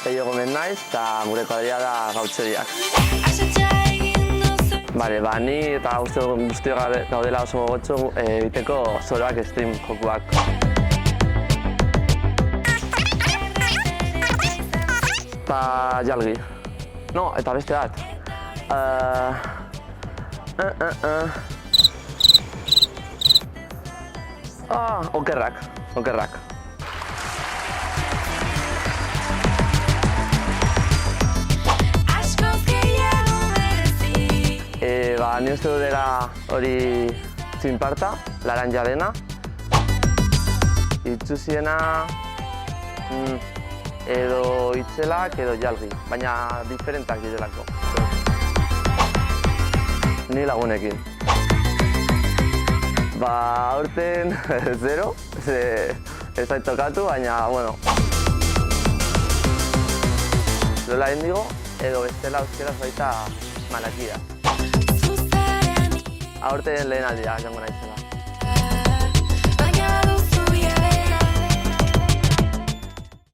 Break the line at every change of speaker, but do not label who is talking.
Peio gomen naiz, eta gure kuadria da Gautxeriak. Bale, ni eta guztiok gaudela oso gogotxo egiteko zoroak stream jokuak. Eta jalgi. No, eta beste bat. Okerrak. Ni uste dut dela hori txinparta, laranja dena. Itxusiena edo itzelak edo jalgi, baina diferentak direlako. Ni lagunekin. Aurten 0, ez zait tokatu, baina, bueno. Lola Indigo edo bestela euskeraz baita Malakida. Aurten lehen aldia, jango naizela.